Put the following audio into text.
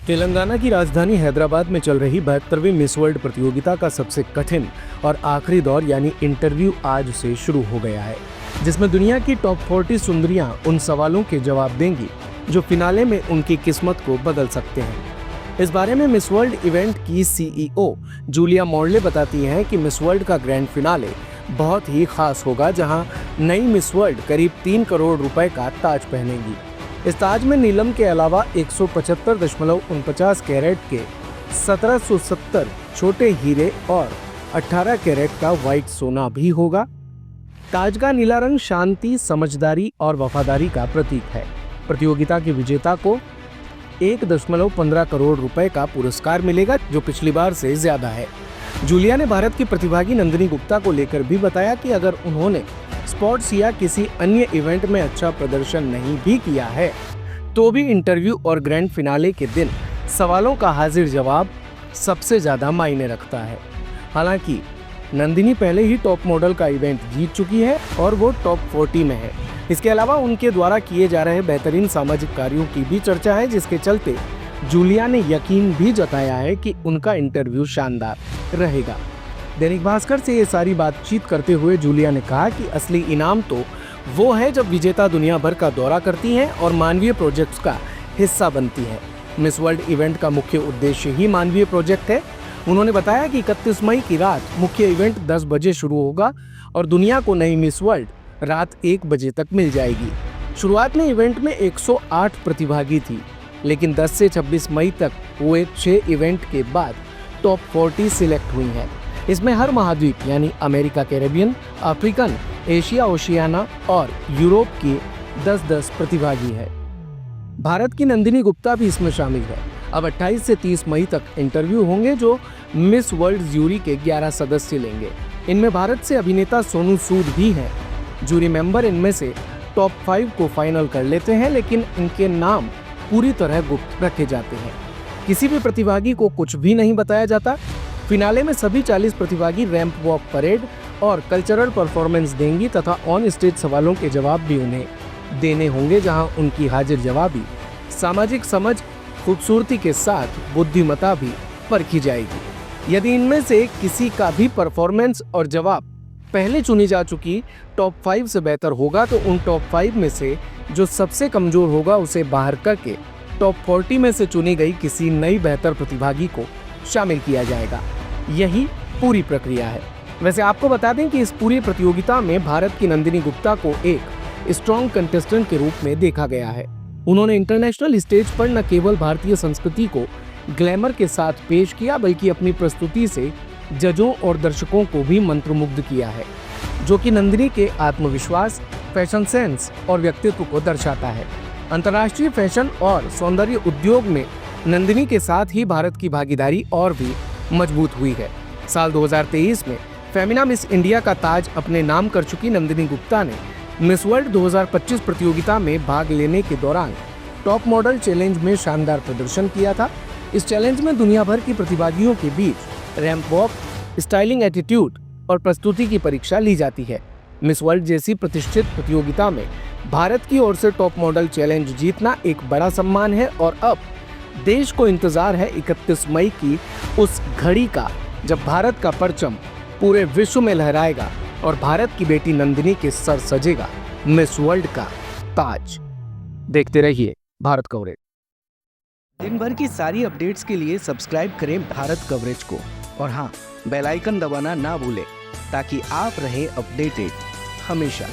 तेलंगाना की राजधानी हैदराबाद में चल रही 72वीं मिस वर्ल्ड प्रतियोगिता का सबसे कठिन और आखिरी दौर यानी इंटरव्यू आज से शुरू हो गया है, जिसमें दुनिया की टॉप 40 सुंदरियां उन सवालों के जवाब देंगी जो फिनाले में उनकी किस्मत को बदल सकते हैं। इस बारे में मिस वर्ल्ड इवेंट की सीईओ जूलिया मॉर्ले बताती हैं कि मिस वर्ल्ड का ग्रैंड फिनाले बहुत ही खास होगा, जहां नई मिस वर्ल्ड करीब 3 करोड़ रुपए का ताज पहनेगी। इस ताज में नीलम के अलावा 175.49 कैरेट के 1770 छोटे हीरे और 18 कैरेट का व्हाइट सोना भी होगा। ताज का नीला रंग शांति, समझदारी और वफादारी का प्रतीक है। प्रतियोगिता के विजेता को 1.15 करोड़ रुपए का पुरस्कार मिलेगा, जो पिछली बार से ज्यादा है। जूलिया ने भारत की प्रतिभागी नंदिनी गुप्ता को लेकर भी बताया कि अगर उन्होंने स्पोर्ट्स या किसी अन्य इवेंट में अच्छा प्रदर्शन नहीं भी किया है, तो भी इंटरव्यू और ग्रैंड फिनाले के दिन सवालों का हाजिर जवाब सबसे ज्यादा मायने रखता है। हालांकि नंदिनी पहले ही टॉप मॉडल का इवेंट जीत चुकी है और वो टॉप 40 में है। इसके अलावा उनके द्वारा किए जा रहे बेहतरीन सामाजिक कार्यों की भी चर्चा है, जिसके चलते जूलिया ने यकीन भी जताया है कि उनका इंटरव्यू शानदार रहेगा। दैनिक भास्कर से ये सारी बातचीत करते हुए जूलिया ने कहा कि असली इनाम तो वो है जब विजेता दुनिया भर का दौरा करती हैं और मानवीय प्रोजेक्ट्स का हिस्सा बनती है। मिस वर्ल्ड इवेंट का मुख्य उद्देश्य ही मानवीय प्रोजेक्ट है। उन्होंने बताया कि 31 मई की रात मुख्य इवेंट 10 बजे शुरू होगा और दुनिया को नई मिस वर्ल्ड रात 1 बजे तक मिल जाएगी। शुरुआत में इवेंट में 108 प्रतिभागी थी, लेकिन 10 से 26 मई तक हुए 6 इवेंट के बाद टॉप 40 सिलेक्ट हुई हैं। इसमें हर महाद्वीप यानी America, Caribbean, African, Asia, Oceania और यूरोप के 10-10 प्रतिभागी हैं। भारत की नंदिनी गुप्ता भी इसमें शामिल है। अब 28 से 30 मई तक इंटरव्यू होंगे, जो मिस वर्ल्ड ज्यूरी के 11 सदस्य लेंगे। इनमें भारत से अभिनेता सोनू सूद भी हैं। जूरी मेंबर इनमें से टॉप 5 को फाइनल कर लेते हैं, लेकिन इनके नाम पूरी तरह गुप्त रखे जाते हैं। किसी भी प्रतिभागी को कुछ भी नहीं बताया जाता। फिनाले में सभी 40 प्रतिभागी रैंप वॉक, परेड और कल्चरल परफॉर्मेंस देंगी तथा ऑन स्टेज सवालों के जवाब भी उन्हें देने होंगे, जहां उनकी हाजिर जवाबी, सामाजिक समझ, खूबसूरती के साथ बुद्धिमत्ता भी परखी जाएगी। यदि इनमें से किसी का भी परफॉर्मेंस और जवाब पहले चुनी जा चुकी टॉप 5 से बेहतर होगा, तो उन टॉप 5 में से जो सबसे कमजोर होगा उसे बाहर करके टॉप 40 में से चुनी गई किसी नई बेहतर प्रतिभागी को शामिल किया जाएगा। यही पूरी प्रक्रिया है। वैसे आपको बता दें कि इस पूरी प्रतियोगिता में भारत की नंदिनी गुप्ता को एक स्ट्रॉन्ग कंटेस्टेंट के रूप में देखा गया है। उन्होंने इंटरनेशनल स्टेज पर न केवल भारतीय संस्कृति को ग्लैमर के साथ पेश किया, बल्कि अपनी प्रस्तुति से जजों और दर्शकों को भी मंत्रमुग्ध किया है, जो कि नंदिनी के आत्मविश्वास, फैशन सेंस और व्यक्तित्व को दर्शाता है। अंतर्राष्ट्रीय फैशन और सौंदर्य उद्योग में नंदिनी के साथ ही भारत की भागीदारी और भी मजबूत हुई है। साल 2023 में फेमिना मिस इंडिया का ताज अपने नाम कर चुकी नंदिनी गुप्ता ने मिस वर्ल्ड 2025 प्रतियोगिता में भाग लेने के दौरान टॉप मॉडल चैलेंज में शानदार प्रदर्शन किया था। इस चैलेंज में दुनिया भर की प्रतिभागियों के बीच रैंप वॉक, स्टाइलिंग एटीट्यूड और प्रस्तुति की परीक्षा ली जाती है। मिस वर्ल्ड जैसी प्रतिष्ठित प्रतियोगिता में भारत की ओर से टॉप मॉडल चैलेंज जीतना एक बड़ा सम्मान है और अब देश को इंतजार है 31 मई की उस घड़ी का, जब भारत का परचम पूरे विश्व में लहराएगा और भारत की बेटी नंदिनी के सर सजेगा मिस वर्ल्ड का ताज। देखते रहिए भारत कवरेज। दिन भर की सारी अपडेट्स के लिए सब्सक्राइब करें भारत कवरेज को और हाँ, बेल आइकन दबाना ना भूलें, ताकि आप रहे अपडेटेड हमेशा।